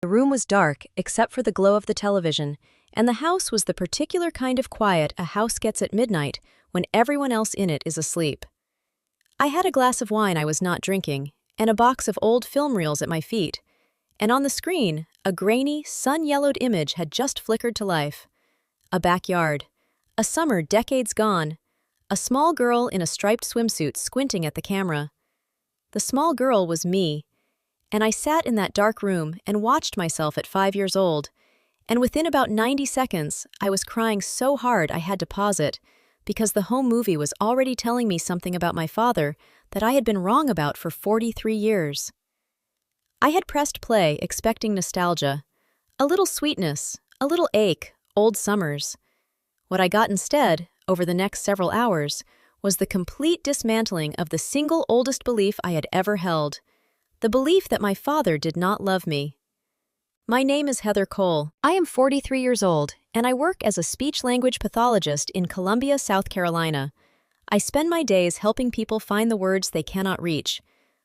The room was dark, except for the glow of the television, and the house was the particular kind of quiet a house gets at midnight when everyone else in it is asleep. I had a glass of wine I was not drinking, and a box of old film reels at my feet, and on the screen, a grainy, sun-yellowed image had just flickered to life. A backyard. A summer decades gone. A small girl in a striped swimsuit squinting at the camera. The small girl was me, and I sat in that dark room and watched myself at 5 years old, and within about 90 seconds, I was crying so hard I had to pause it, because the home movie was already telling me something about my father that I had been wrong about for 43 years. I had pressed play expecting nostalgia, a little sweetness, a little ache, old summers. What I got instead, over the next several hours, was the complete dismantling of the single oldest belief I had ever held, the belief that my father did not love me. My name is Heather Cole. I am 43 years old, and I work as a speech-language pathologist in Columbia, South Carolina. I spend my days helping people find the words they cannot reach,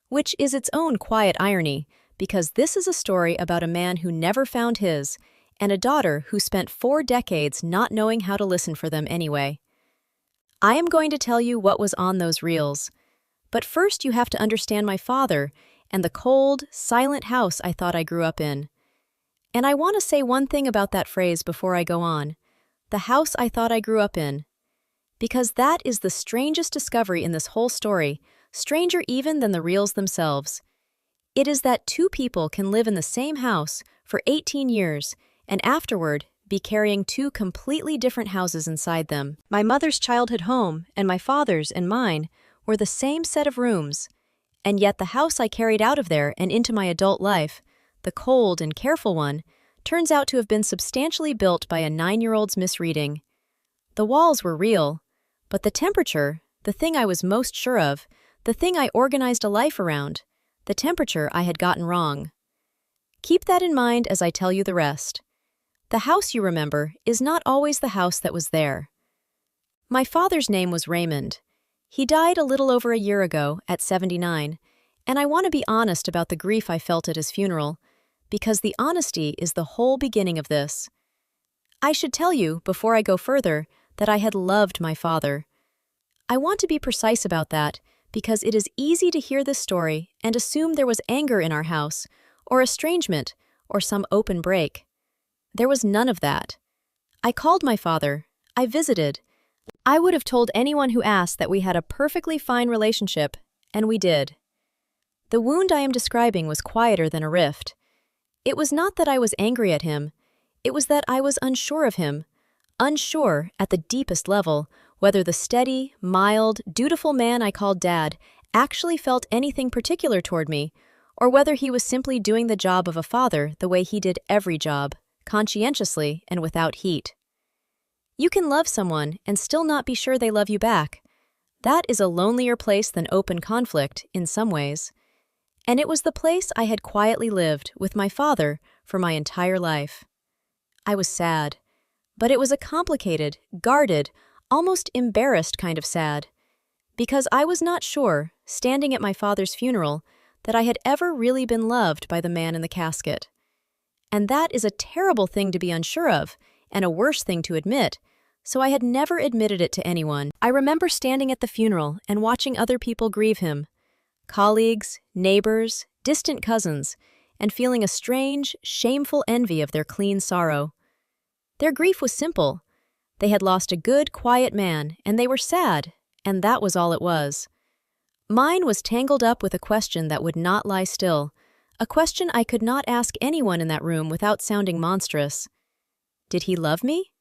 which is its own quiet irony, because this is a story about a man who never found his, and a daughter who spent 4 decades not knowing how to listen for them anyway. I am going to tell you what was on those reels, but first you have to understand my father and the cold, silent house I thought I grew up in. And I want to say one thing about that phrase before I go on, the house I thought I grew up in, because that is the strangest discovery in this whole story, stranger even than the reels themselves. It is that 2 people can live in the same house for 18 years and afterward be carrying 2 completely different houses inside them. My mother's childhood home and my father's and mine were the same set of rooms, and yet the house I carried out of there and into my adult life, the cold and careful one, turns out to have been substantially built by a 9-year-old's misreading. The walls were real, but the temperature, the thing I was most sure of, the thing I organized a life around, the temperature I had gotten wrong. Keep that in mind as I tell you the rest. The house you remember is not always the house that was there. My father's name was Raymond. He died a little over a year ago, at 79, and I want to be honest about the grief I felt at his funeral, because the honesty is the whole beginning of this. I should tell you, before I go further, that I had loved my father. I want to be precise about that, because it is easy to hear this story and assume there was anger in our house, or estrangement, or some open break. There was none of that. I called my father. I visited. I would have told anyone who asked that we had a perfectly fine relationship, and we did. The wound I am describing was quieter than a rift. It was not that I was angry at him. It was that I was unsure of him, unsure, at the deepest level, whether the steady, mild, dutiful man I called Dad actually felt anything particular toward me, or whether he was simply doing the job of a father the way he did every job, conscientiously and without heat. You can love someone and still not be sure they love you back. That is a lonelier place than open conflict, in some ways. And it was the place I had quietly lived with my father for my entire life. I was sad, but it was a complicated, guarded, almost embarrassed kind of sad, because I was not sure, standing at my father's funeral, that I had ever really been loved by the man in the casket. And that is a terrible thing to be unsure of, and a worse thing to admit, so I had never admitted it to anyone. I remember standing at the funeral and watching other people grieve him, colleagues, neighbors, distant cousins, and feeling a strange, shameful envy of their clean sorrow. Their grief was simple. They had lost a good, quiet man, and they were sad, and that was all it was. Mine was tangled up with a question that would not lie still, a question I could not ask anyone in that room without sounding monstrous. Did he love me?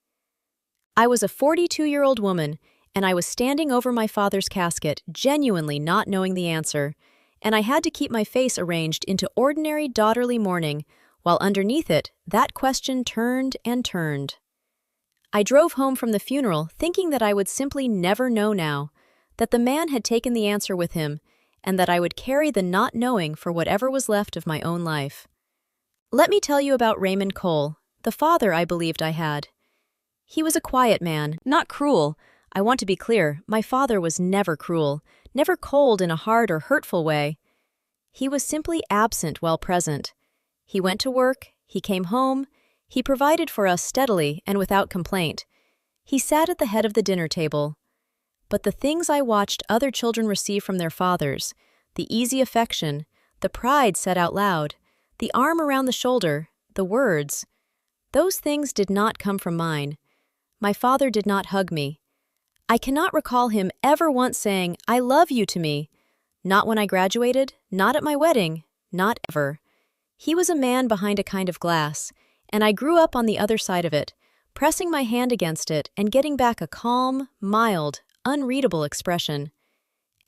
I was a 42-year-old woman, and I was standing over my father's casket, genuinely not knowing the answer, and I had to keep my face arranged into ordinary daughterly mourning, while underneath it, that question turned and turned. I drove home from the funeral thinking that I would simply never know now, that the man had taken the answer with him, and that I would carry the not knowing for whatever was left of my own life. Let me tell you about Raymond Cole, the father I believed I had. He was a quiet man, not cruel. I want to be clear, my father was never cruel, never cold in a hard or hurtful way. He was simply absent while present. He went to work, he came home, he provided for us steadily and without complaint. He sat at the head of the dinner table. But the things I watched other children receive from their fathers, the easy affection, the pride said out loud, the arm around the shoulder, the words, those things did not come from mine. My father did not hug me. I cannot recall him ever once saying, "I love you" to me. Not when I graduated, not at my wedding, not ever. He was a man behind a kind of glass, and I grew up on the other side of it, pressing my hand against it and getting back a calm, mild, unreadable expression.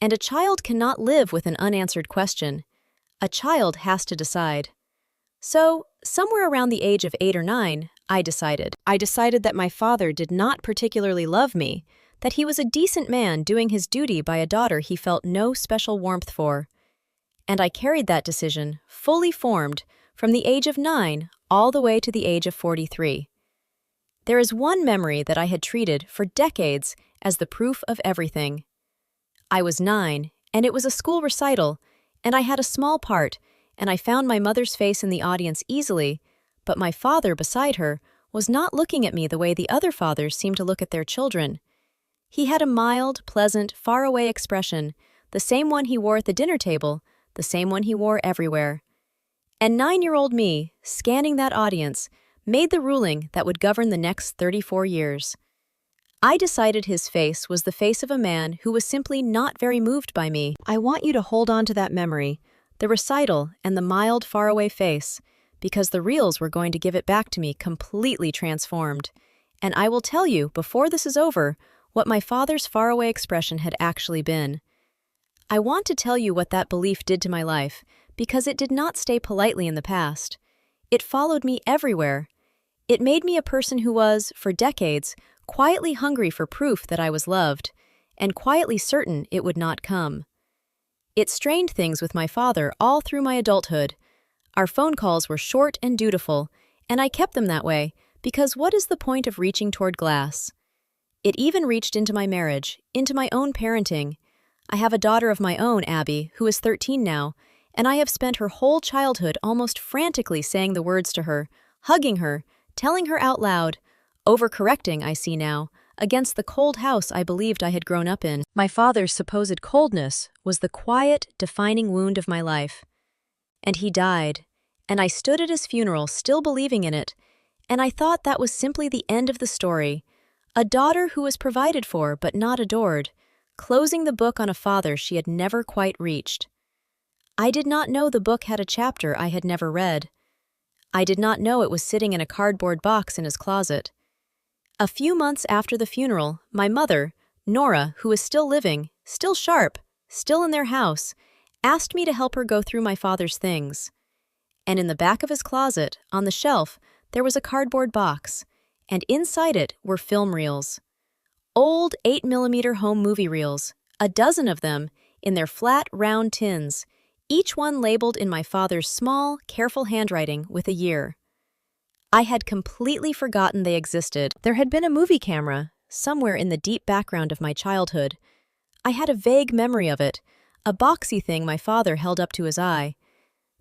And a child cannot live with an unanswered question. A child has to decide. So, somewhere around the age of 8 or 9, I decided that my father did not particularly love me, that he was a decent man doing his duty by a daughter he felt no special warmth for. And I carried that decision, fully formed, from the age of 9 all the way to the age of 43. There is one memory that I had treated for decades as the proof of everything. I was 9, and it was a school recital, and I had a small part, and I found my mother's face in the audience easily, but my father beside her was not looking at me the way the other fathers seemed to look at their children. He had a mild, pleasant, faraway expression, the same one he wore at the dinner table, the same one he wore everywhere. And 9-year-old me, scanning that audience, made the ruling that would govern the next 34 years. I decided his face was the face of a man who was simply not very moved by me. I want you to hold on to that memory, the recital and the mild, faraway face, because the reels were going to give it back to me completely transformed. And I will tell you, before this is over, what my father's faraway expression had actually been. I want to tell you what that belief did to my life, because it did not stay politely in the past. It followed me everywhere. It made me a person who was, for decades, quietly hungry for proof that I was loved, and quietly certain it would not come. It strained things with my father all through my adulthood. Our phone calls were short and dutiful, and I kept them that way, because what is the point of reaching toward glass? It even reached into my marriage, into my own parenting. I have a daughter of my own, Abby, who is 13 now, and I have spent her whole childhood almost frantically saying the words to her, hugging her, telling her out loud, overcorrecting, I see now, against the cold house I believed I had grown up in. My father's supposed coldness was the quiet, defining wound of my life. And he died, and I stood at his funeral still believing in it, and I thought that was simply the end of the story. A daughter who was provided for but not adored, closing the book on a father she had never quite reached. I did not know the book had a chapter I had never read. I did not know it was sitting in a cardboard box in his closet. A few months after the funeral, my mother, Nora, who is still living, still sharp, still in their house, asked me to help her go through my father's things. And in the back of his closet, on the shelf, there was a cardboard box, and inside it were film reels. Old 8mm home movie reels, a dozen of them, in their flat, round tins, each one labeled in my father's small, careful handwriting with a year. I had completely forgotten they existed. There had been a movie camera, somewhere in the deep background of my childhood. I had a vague memory of it, a boxy thing my father held up to his eye.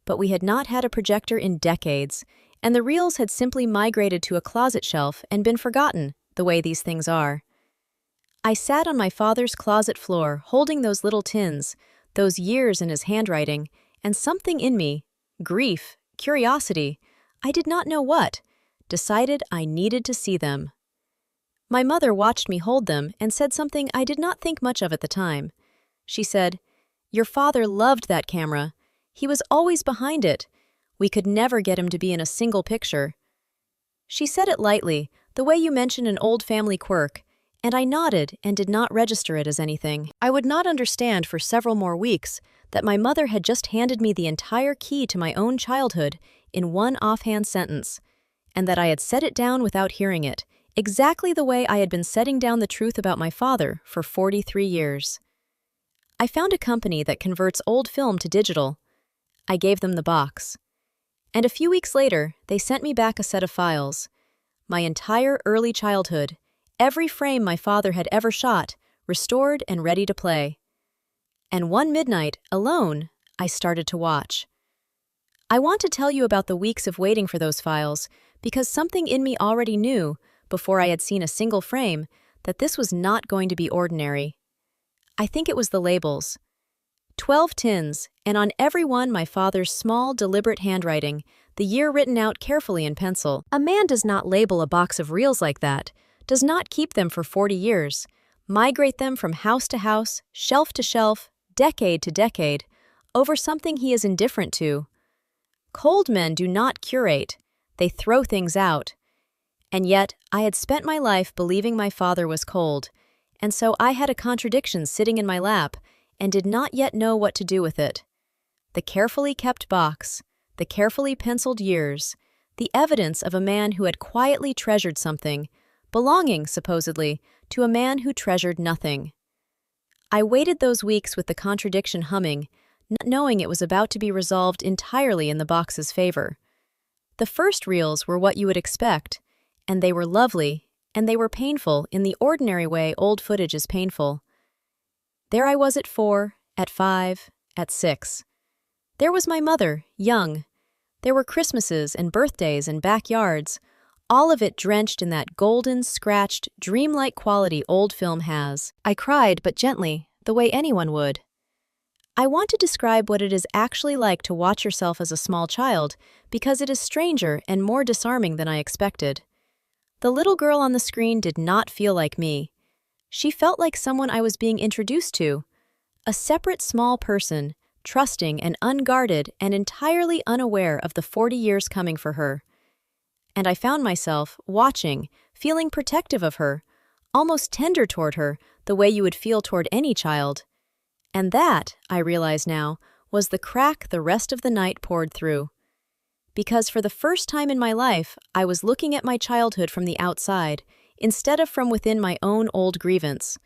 But we had not had a projector in decades, and the reels had simply migrated to a closet shelf and been forgotten, the way these things are. I sat on my father's closet floor, holding those little tins, those years in his handwriting, and something in me, grief, curiosity, I did not know what, decided I needed to see them. My mother watched me hold them and said something I did not think much of at the time. She said, "Your father loved that camera. He was always behind it. We could never get him to be in a single picture." She said it lightly, the way you mention an old family quirk, and I nodded and did not register it as anything. I would not understand for several more weeks that my mother had just handed me the entire key to my own childhood in one offhand sentence, and that I had set it down without hearing it, exactly the way I had been setting down the truth about my father for 43 years. I found a company that converts old film to digital. I gave them the box. And a few weeks later, they sent me back a set of files. My entire early childhood, every frame my father had ever shot, restored and ready to play. And one midnight, alone, I started to watch. I want to tell you about the weeks of waiting for those files, because something in me already knew, before I had seen a single frame, that this was not going to be ordinary. I think it was the labels. 12 tins, and on every one my father's small, deliberate handwriting, the year written out carefully in pencil. A man does not label a box of reels like that, does not keep them for 40 years, migrate them from house to house, shelf to shelf, decade to decade, over something he is indifferent to. Cold men do not curate, they throw things out. And yet, I had spent my life believing my father was cold, and so I had a contradiction sitting in my lap and did not yet know what to do with it. The carefully kept box, the carefully penciled years, the evidence of a man who had quietly treasured something, belonging, supposedly, to a man who treasured nothing. I waited those weeks with the contradiction humming, not knowing it was about to be resolved entirely in the box's favor. The first reels were what you would expect, and they were lovely, and they were painful in the ordinary way old footage is painful. There I was at 4, at 5, at 6. There was my mother, young. There were Christmases and birthdays and backyards, all of it drenched in that golden, scratched, dreamlike quality old film has. I cried, but gently, the way anyone would. I want to describe what it is actually like to watch yourself as a small child, because it is stranger and more disarming than I expected. The little girl on the screen did not feel like me. She felt like someone I was being introduced to, a separate small person, trusting and unguarded and entirely unaware of the 40 years coming for her. And I found myself watching, feeling protective of her, almost tender toward her, the way you would feel toward any child. And that, I realize now, was the crack the rest of the night poured through. Because for the first time in my life, I was looking at my childhood from the outside, instead of from within my own old grievance.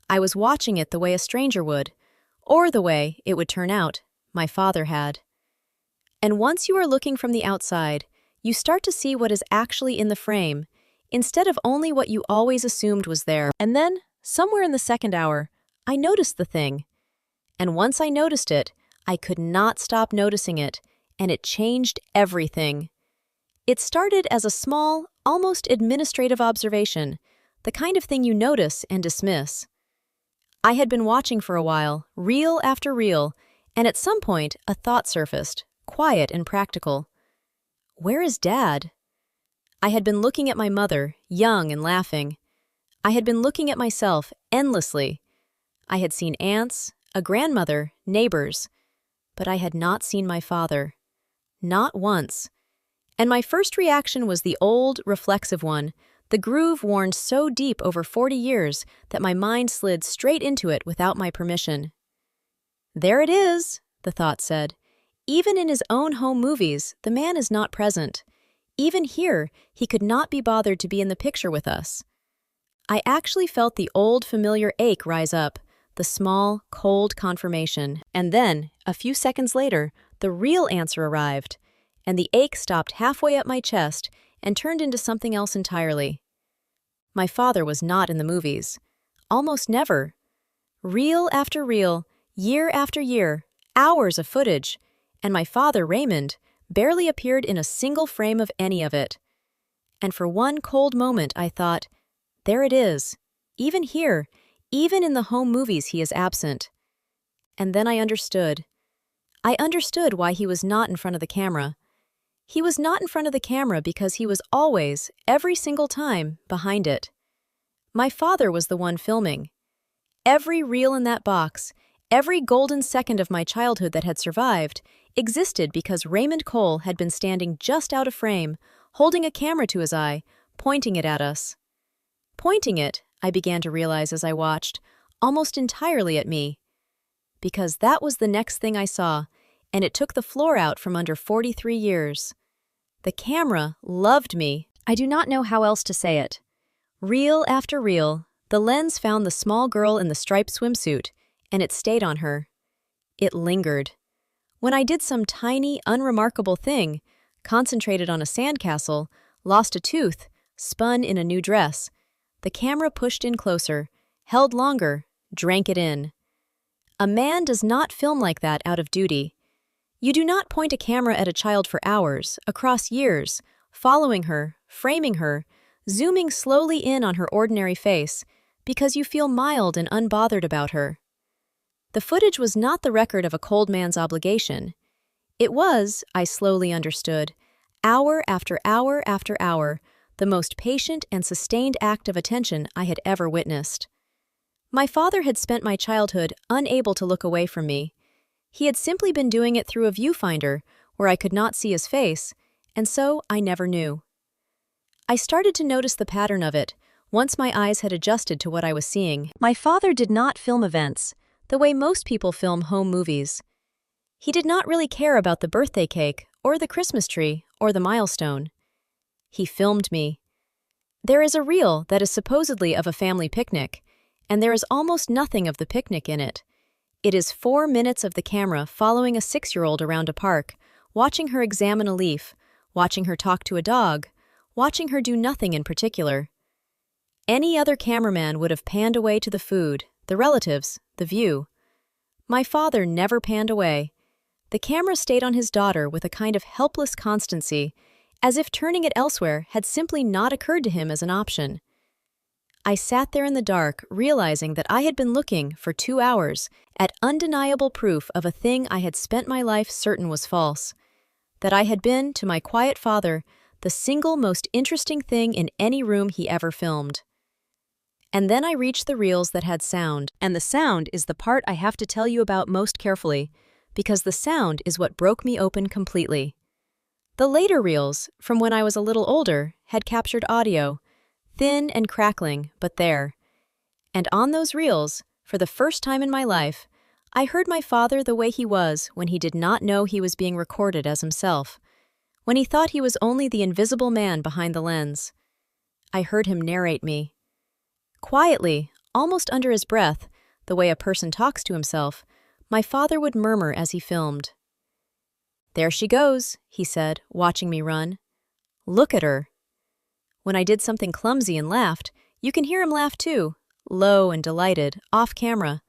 I was watching it the way a stranger would, or the way, it would turn out, my father had. And once you are looking from the outside, you start to see what is actually in the frame, instead of only what you always assumed was there. And then, somewhere in the second hour, I noticed the thing. And once I noticed it, I could not stop noticing it, and it changed everything. It started as a small, almost administrative observation, the kind of thing you notice and dismiss. I had been watching for a while, reel after reel, and at some point a thought surfaced, quiet and practical. Where is Dad? I had been looking at my mother, young and laughing. I had been looking at myself endlessly. I had seen aunts, a grandmother, neighbors, but I had not seen my father. Not once. And my first reaction was the old, reflexive one, the groove worn so deep over 40 years that my mind slid straight into it without my permission. There it is, the thought said. Even in his own home movies, the man is not present. Even here, he could not be bothered to be in the picture with us. I actually felt the old familiar ache rise up, the small, cold confirmation. And then, a few seconds later, the real answer arrived, and the ache stopped halfway up my chest and turned into something else entirely. My father was not in the movies. Almost never. Reel after reel, year after year, hours of footage, and my father, Raymond, barely appeared in a single frame of any of it. And for one cold moment I thought, there it is. Even here, even in the home movies he is absent. And then I understood. I understood why he was not in front of the camera. He was not in front of the camera because he was always, every single time, behind it. My father was the one filming. Every reel in that box, every golden second of my childhood that had survived, existed because Raymond Cole had been standing just out of frame, holding a camera to his eye, pointing it at us. Pointing it, I began to realize as I watched, almost entirely at me. Because that was the next thing I saw, and it took the floor out from under 43 years. The camera loved me. I do not know how else to say it. Reel after reel, the lens found the small girl in the striped swimsuit, and it stayed on her. It lingered. When I did some tiny, unremarkable thing, concentrated on a sandcastle, lost a tooth, spun in a new dress, the camera pushed in closer, held longer, drank it in. A man does not film like that out of duty. You do not point a camera at a child for hours, across years, following her, framing her, zooming slowly in on her ordinary face, because you feel mild and unbothered about her. The footage was not the record of a cold man's obligation. It was, I slowly understood, hour after hour after hour, the most patient and sustained act of attention I had ever witnessed. My father had spent my childhood unable to look away from me. He had simply been doing it through a viewfinder where I could not see his face, and so I never knew. I started to notice the pattern of it once my eyes had adjusted to what I was seeing. My father did not film events the way most people film home movies. He did not really care about the birthday cake or the Christmas tree or the milestone. He filmed me. There is a reel that is supposedly of a family picnic, and there is almost nothing of the picnic in it. It is 4 minutes of the camera following a 6-year-old around a park, watching her examine a leaf, watching her talk to a dog, watching her do nothing in particular. Any other cameraman would have panned away to the food, the relatives, the view. My father never panned away. The camera stayed on his daughter with a kind of helpless constancy, as if turning it elsewhere had simply not occurred to him as an option. I sat there in the dark, realizing that I had been looking for 2 hours at undeniable proof of a thing I had spent my life certain was false. That I had been, to my quiet father, the single most interesting thing in any room he ever filmed. And then I reached the reels that had sound, and the sound is the part I have to tell you about most carefully, because the sound is what broke me open completely. The later reels, from when I was a little older, had captured audio, thin and crackling, but there. And on those reels, for the first time in my life, I heard my father the way he was when he did not know he was being recorded as himself, when he thought he was only the invisible man behind the lens. I heard him narrate me. Quietly, almost under his breath, the way a person talks to himself, my father would murmur as he filmed. "There she goes," he said, watching me run. "Look at her." When I did something clumsy and laughed, you can hear him laugh too, low and delighted, off camera.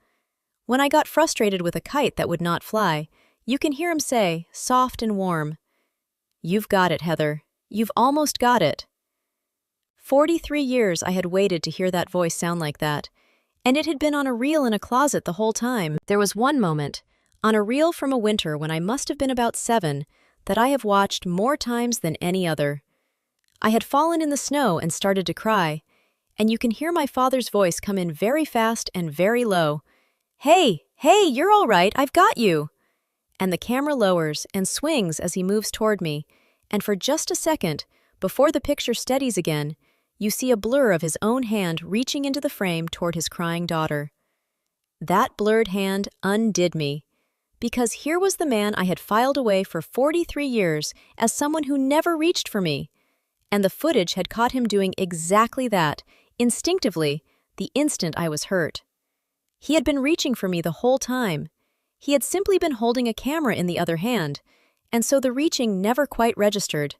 When I got frustrated with a kite that would not fly, you can hear him say, soft and warm, "You've got it, Heather. You've almost got it." 43 years I had waited to hear that voice sound like that, and it had been on a reel in a closet the whole time. There was one moment, on a reel from a winter when I must have been about 7, that I have watched more times than any other. I had fallen in the snow and started to cry, and you can hear my father's voice come in very fast and very low. "Hey, hey, you're all right, I've got you." And the camera lowers and swings as he moves toward me, and for just a second, before the picture steadies again, you see a blur of his own hand reaching into the frame toward his crying daughter. That blurred hand undid me, because here was the man I had filed away for 43 years as someone who never reached for me, and the footage had caught him doing exactly that, instinctively, the instant I was hurt. He had been reaching for me the whole time. He had simply been holding a camera in the other hand, and so the reaching never quite registered,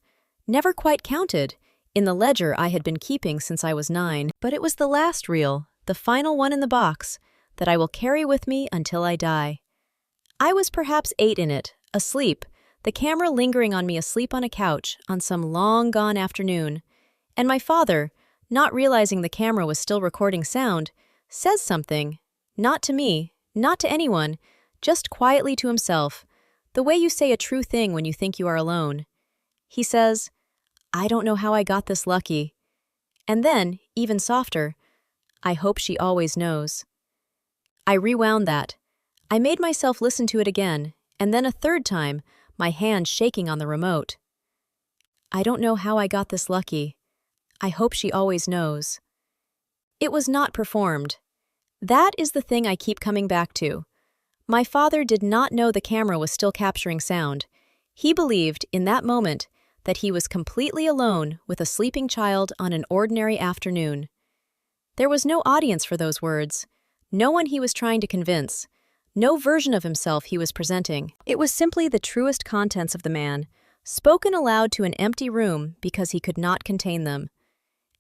never quite counted, in the ledger I had been keeping since I was 9. But it was the last reel, the final one in the box, that I will carry with me until I die. I was perhaps 8 in it, asleep, the camera lingering on me asleep on a couch on some long-gone afternoon, and my father, not realizing the camera was still recording sound, says something, not to me, not to anyone, just quietly to himself, the way you say a true thing when you think you are alone. He says, "I don't know how I got this lucky." And then, even softer, "I hope she always knows." I rewound that. I made myself listen to it again, and then a third time, my hand shaking on the remote. "I don't know how I got this lucky. I hope she always knows." It was not performed. That is the thing I keep coming back to. My father did not know the camera was still capturing sound. He believed, in that moment, that he was completely alone with a sleeping child on an ordinary afternoon. There was no audience for those words, no one he was trying to convince, no version of himself he was presenting. It was simply the truest contents of the man, spoken aloud to an empty room because he could not contain them.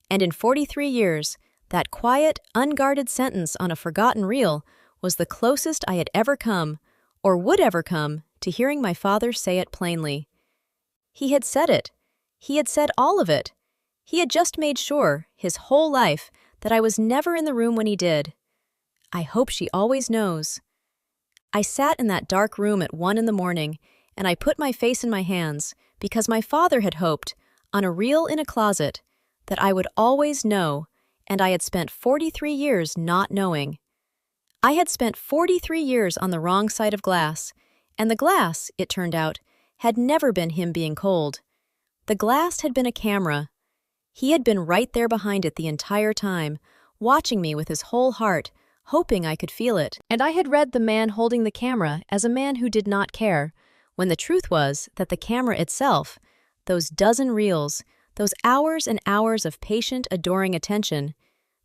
And in 43 years, that quiet, unguarded sentence on a forgotten reel was the closest I had ever come, or would ever come, to hearing my father say it plainly. He had said it. He had said all of it. He had just made sure, his whole life, that I was never in the room when he did. I hope she always knows. I sat in that dark room at 1 in the morning, and I put my face in my hands, because my father had hoped, on a reel in a closet, that I would always know, and I had spent 43 years not knowing. I had spent 43 years on the wrong side of glass, and the glass, it turned out, had never been him being cold. The glass had been a camera. He had been right there behind it the entire time, watching me with his whole heart, hoping I could feel it. And I had read the man holding the camera as a man who did not care, when the truth was that the camera itself, those dozen reels, those hours and hours of patient, adoring attention,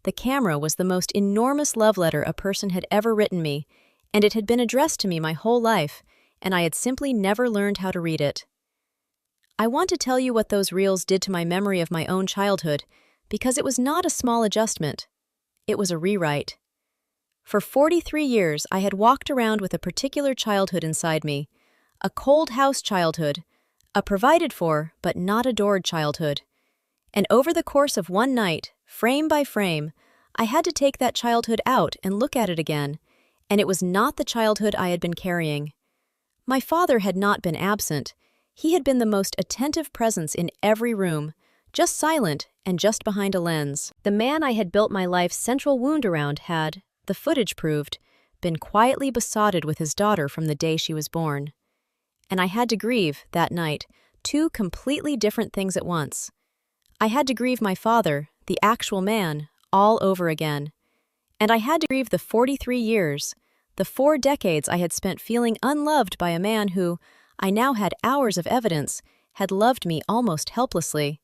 the camera was the most enormous love letter a person had ever written me, and it had been addressed to me my whole life, and I had simply never learned how to read it. I want to tell you what those reels did to my memory of my own childhood, because it was not a small adjustment. It was a rewrite. For 43 years, I had walked around with a particular childhood inside me, a cold house childhood, a provided for but not adored childhood. And over the course of one night, frame by frame, I had to take that childhood out and look at it again, and it was not the childhood I had been carrying. My father had not been absent. He had been the most attentive presence in every room, just silent and just behind a lens. The man I had built my life's central wound around had, the footage proved, been quietly besotted with his daughter from the day she was born. And I had to grieve, that night, two completely different things at once. I had to grieve my father, the actual man, all over again. And I had to grieve the 43 years, the 4 decades I had spent feeling unloved by a man who, I now had hours of evidence, had loved me almost helplessly.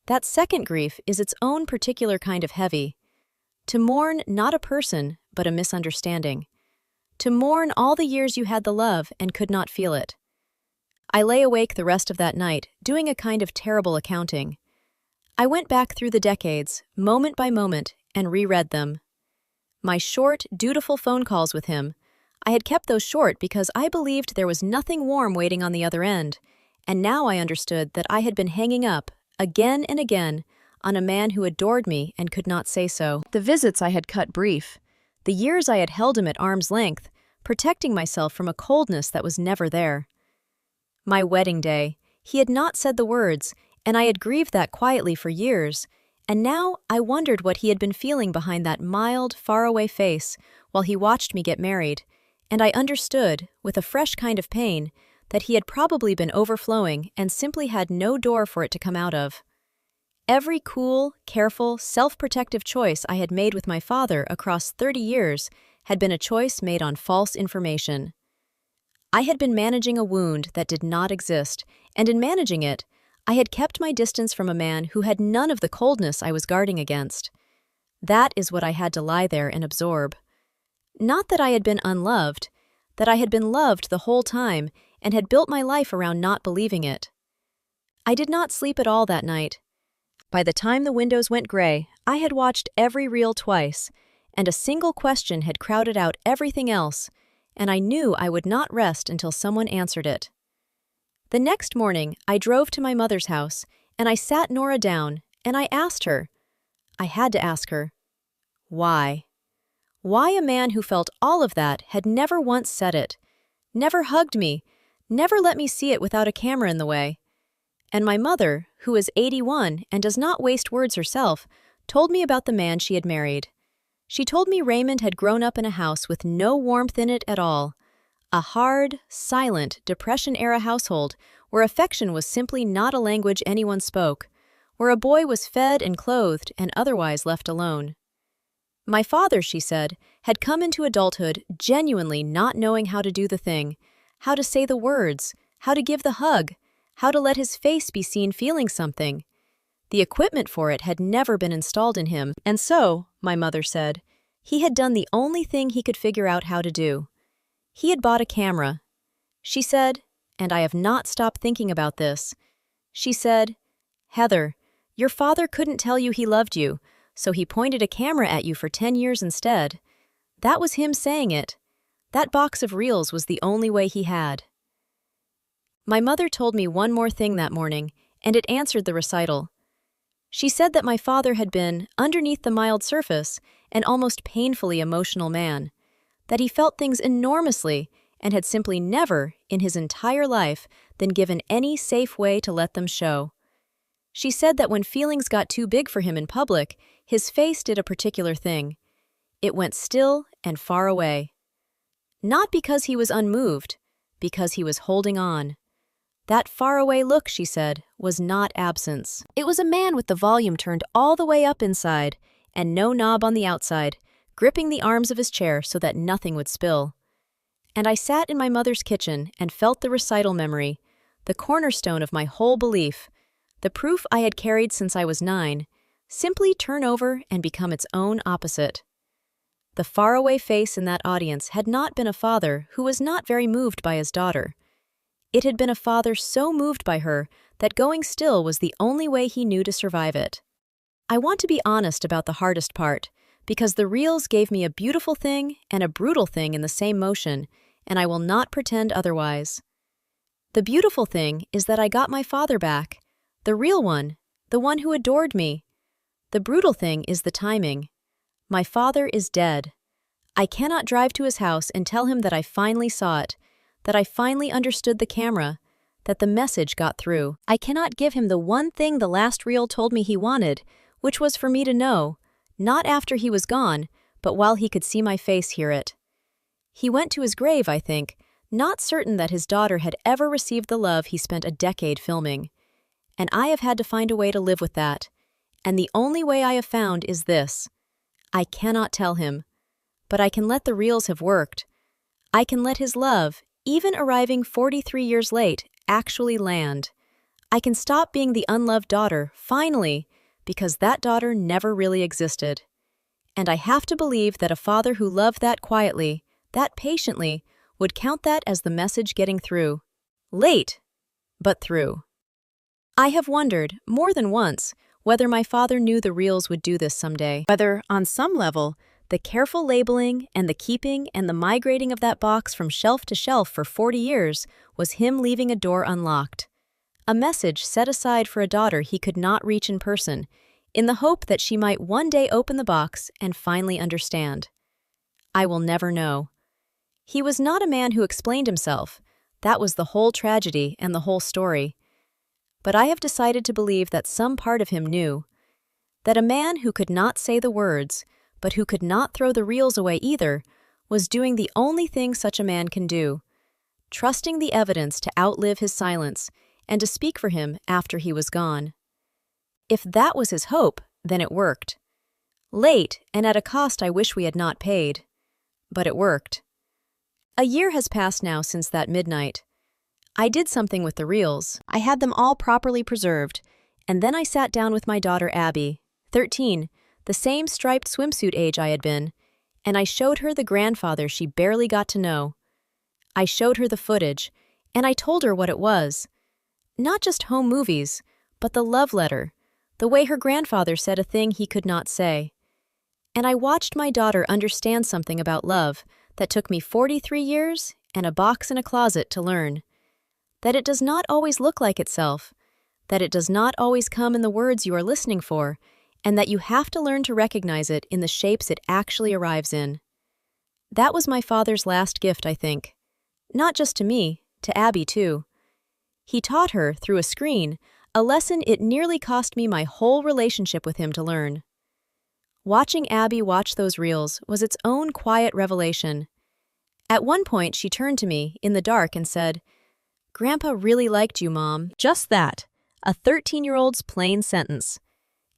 That second grief is its own particular kind of heavy. To mourn not a person, but a misunderstanding. To mourn all the years you had the love and could not feel it. I lay awake the rest of that night, doing a kind of terrible accounting. I went back through the decades, moment by moment, and reread them. My short, dutiful phone calls with him, I had kept those short because I believed there was nothing warm waiting on the other end, and now I understood that I had been hanging up, again and again, on a man who adored me and could not say so. The visits I had cut brief, the years I had held him at arm's length, protecting myself from a coldness that was never there. My wedding day, he had not said the words, and I had grieved that quietly for years, and now I wondered what he had been feeling behind that mild, faraway face while he watched me get married, and I understood, with a fresh kind of pain, that he had probably been overflowing and simply had no door for it to come out of. Every cool, careful, self-protective choice I had made with my father across 30 years had been a choice made on false information. I had been managing a wound that did not exist, and in managing it, I had kept my distance from a man who had none of the coldness I was guarding against. That is what I had to lie there and absorb. Not that I had been unloved, that I had been loved the whole time and had built my life around not believing it. I did not sleep at all that night. By the time the windows went gray, I had watched every reel twice, and a single question had crowded out everything else, and I knew I would not rest until someone answered it. The next morning, I drove to my mother's house, and I sat Nora down, and I asked her. I had to ask her. Why? Why a man who felt all of that had never once said it, never hugged me, never let me see it without a camera in the way. And my mother, who is 81 and does not waste words herself, told me about the man she had married. She told me Raymond had grown up in a house with no warmth in it at all. A hard, silent, Depression-era household where affection was simply not a language anyone spoke, where a boy was fed and clothed and otherwise left alone. My father, she said, had come into adulthood genuinely not knowing how to do the thing, how to say the words, how to give the hug, how to let his face be seen feeling something. The equipment for it had never been installed in him, and so, my mother said, he had done the only thing he could figure out how to do. He had bought a camera. She said, and I have not stopped thinking about this, she said, "Heather, your father couldn't tell you he loved you, so he pointed a camera at you for 10 years instead. That was him saying it. That box of reels was the only way he had." My mother told me one more thing that morning, and it answered the recital. She said that my father had been, underneath the mild surface, an almost painfully emotional man, that he felt things enormously and had simply never, in his entire life, been given any safe way to let them show. She said that when feelings got too big for him in public, his face did a particular thing. It went still and far away. Not because he was unmoved, because he was holding on. That faraway look, she said, was not absence. It was a man with the volume turned all the way up inside and no knob on the outside, gripping the arms of his chair so that nothing would spill. And I sat in my mother's kitchen and felt the recital memory, the cornerstone of my whole belief, the proof I had carried since I was 9, simply turn over and become its own opposite. The faraway face in that audience had not been a father who was not very moved by his daughter. It had been a father so moved by her that going still was the only way he knew to survive it. I want to be honest about the hardest part, because the reels gave me a beautiful thing and a brutal thing in the same motion, and I will not pretend otherwise. The beautiful thing is that I got my father back, the real one, the one who adored me. The brutal thing is the timing. My father is dead. I cannot drive to his house and tell him that I finally saw it, that I finally understood the camera, that the message got through. I cannot give him the one thing the last reel told me he wanted, which was for me to know, not after he was gone, but while he could see my face hear it. He went to his grave, I think, not certain that his daughter had ever received the love he spent a decade filming. And I have had to find a way to live with that. And the only way I have found is this. I cannot tell him, but I can let the reels have worked. I can let his love, even arriving 43 years late, actually land. I can stop being the unloved daughter, finally, because that daughter never really existed. And I have to believe that a father who loved that quietly, that patiently, would count that as the message getting through. Late, but through. I have wondered, more than once, whether my father knew the reels would do this someday. Whether, on some level, the careful labeling and the keeping and the migrating of that box from shelf to shelf for 40 years was him leaving a door unlocked. A message set aside for a daughter he could not reach in person, in the hope that she might one day open the box and finally understand. I will never know. He was not a man who explained himself. That was the whole tragedy and the whole story. But I have decided to believe that some part of him knew. That a man who could not say the words, but who could not throw the reels away either, was doing the only thing such a man can do, trusting the evidence to outlive his silence and to speak for him after he was gone. If that was his hope, then it worked. Late, and at a cost I wish we had not paid. But it worked. A year has passed now since that midnight. I did something with the reels. I had them all properly preserved, and then I sat down with my daughter Abby, 13, the same striped swimsuit age I had been, and I showed her the grandfather she barely got to know. I showed her the footage, and I told her what it was. Not just home movies, but the love letter, the way her grandfather said a thing he could not say. And I watched my daughter understand something about love that took me 43 years and a box in a closet to learn. That it does not always look like itself, that it does not always come in the words you are listening for, and that you have to learn to recognize it in the shapes it actually arrives in. That was my father's last gift, I think. Not just to me, to Abby too. He taught her, through a screen, a lesson it nearly cost me my whole relationship with him to learn. Watching Abby watch those reels was its own quiet revelation. At one point she turned to me, in the dark, and said, "Grandpa really liked you, Mom." Just that, a 13-year-old's plain sentence.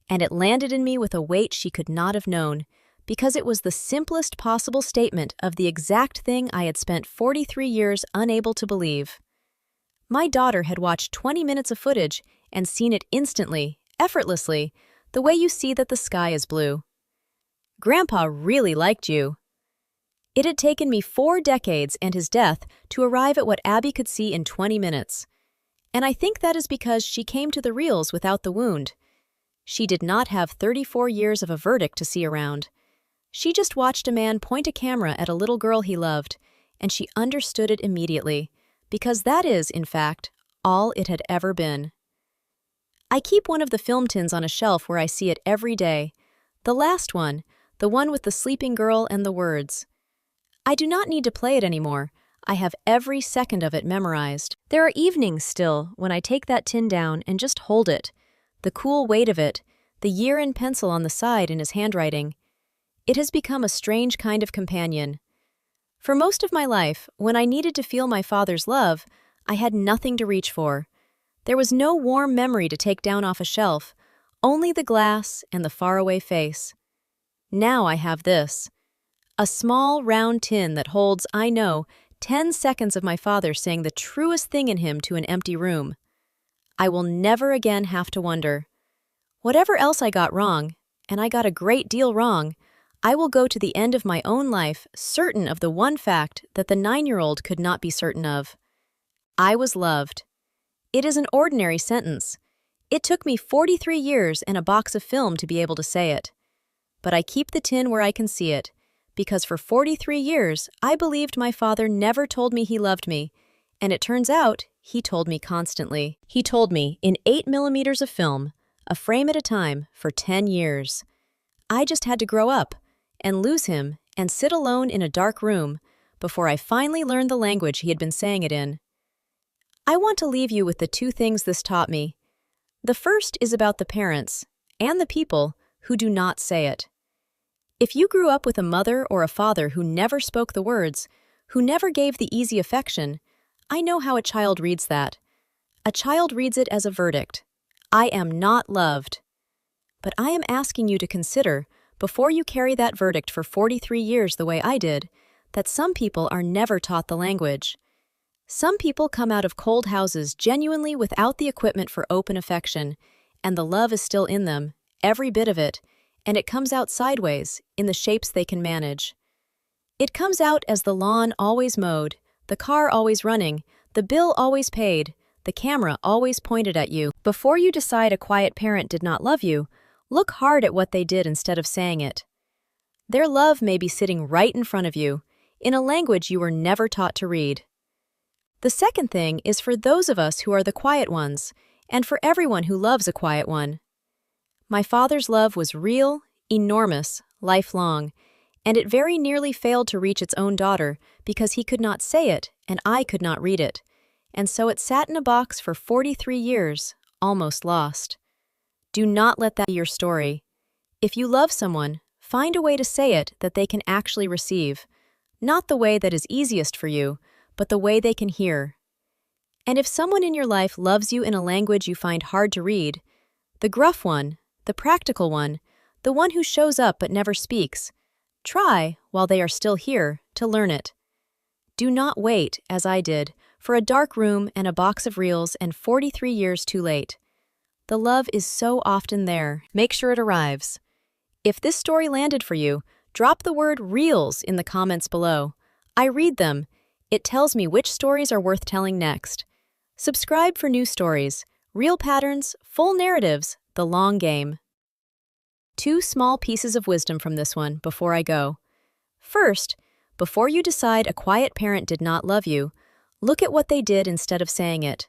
And it landed in me with a weight she could not have known, because it was the simplest possible statement of the exact thing I had spent 43 years unable to believe. My daughter had watched 20 minutes of footage and seen it instantly, effortlessly, the way you see that the sky is blue. Grandpa really liked you. It had taken me 4 decades and his death to arrive at what Abby could see in 20 minutes. And I think that is because she came to the reels without the wound. She did not have 34 years of a verdict to see around. She just watched a man point a camera at a little girl he loved, and she understood it immediately, because that is, in fact, all it had ever been. I keep one of the film tins on a shelf where I see it every day. The last one, the one with the sleeping girl and the words. I do not need to play it anymore. I have every second of it memorized. There are evenings still when I take that tin down and just hold it. The cool weight of it, the year in pencil on the side in his handwriting. It has become a strange kind of companion. For most of my life, when I needed to feel my father's love, I had nothing to reach for. There was no warm memory to take down off a shelf, only the glass and the faraway face. Now I have this. A small, round tin that holds, I know, 10 seconds of my father saying the truest thing in him to an empty room. I will never again have to wonder. Whatever else I got wrong, and I got a great deal wrong, I will go to the end of my own life certain of the one fact that the 9-year-old could not be certain of. I was loved. It is an ordinary sentence. It took me 43 years and a box of film to be able to say it. But I keep the tin where I can see it, because for 43 years I believed my father never told me he loved me, and it turns out he told me constantly. He told me in 8mm of film, a frame at a time, for 10 years. I just had to grow up and lose him and sit alone in a dark room before I finally learned the language he had been saying it in. I want to leave you with the two things this taught me. The first is about the parents and the people who do not say it. If you grew up with a mother or a father who never spoke the words, who never gave the easy affection, I know how a child reads that. A child reads it as a verdict. I am not loved. But I am asking you to consider, before you carry that verdict for 43 years the way I did, that some people are never taught the language. Some people come out of cold houses genuinely without the equipment for open affection, and the love is still in them, every bit of it, and it comes out sideways, in the shapes they can manage. It comes out as the lawn always mowed, the car always running, the bill always paid, the camera always pointed at you. Before you decide a quiet parent did not love you, look hard at what they did instead of saying it. Their love may be sitting right in front of you, in a language you were never taught to read. The second thing is for those of us who are the quiet ones, and for everyone who loves a quiet one. My father's love was real, enormous, lifelong, and it very nearly failed to reach its own daughter because he could not say it and I could not read it, and so it sat in a box for 43 years, almost lost. Do not let that be your story. If you love someone, find a way to say it that they can actually receive, not the way that is easiest for you, but the way they can hear. And if someone in your life loves you in a language you find hard to read, the gruff one, the practical one, the one who shows up but never speaks, try, while they are still here, to learn it. Do not wait, as I did, for a dark room and a box of reels and 43 years too late. The love is so often there. Make sure it arrives. If this story landed for you, drop the word reels in the comments below. I read them. It tells me which stories are worth telling next. Subscribe for new stories, real patterns, full narratives, the long game. 2 small pieces of wisdom from this one before I go. First, before you decide a quiet parent did not love you, look at what they did instead of saying it.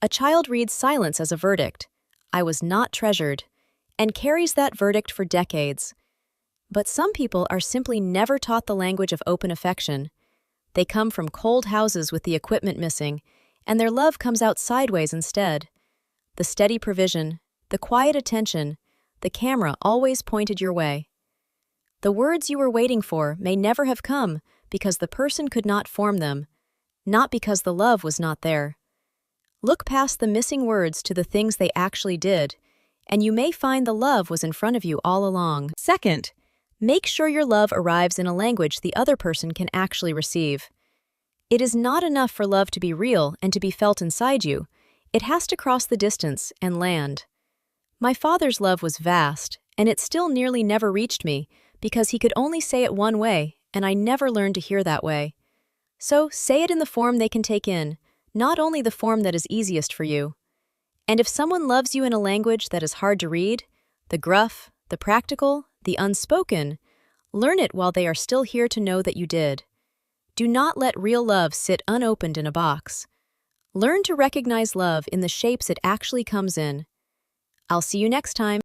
A child reads silence as a verdict. I was not treasured, and carries that verdict for decades. But some people are simply never taught the language of open affection. They come from cold houses with the equipment missing, and their love comes out sideways instead. The steady provision, the quiet attention, the camera always pointed your way. The words you were waiting for may never have come because the person could not form them, not because the love was not there. Look past the missing words to the things they actually did, and you may find the love was in front of you all along. Second, make sure your love arrives in a language the other person can actually receive. It is not enough for love to be real and to be felt inside you. It has to cross the distance and land. My father's love was vast, and it still nearly never reached me because he could only say it one way, and I never learned to hear that way. So say it in the form they can take in, not only the form that is easiest for you. And if someone loves you in a language that is hard to read, the gruff, the practical, the unspoken, learn it while they are still here to know that you did. Do not let real love sit unopened in a box. Learn to recognize love in the shapes it actually comes in. I'll see you next time.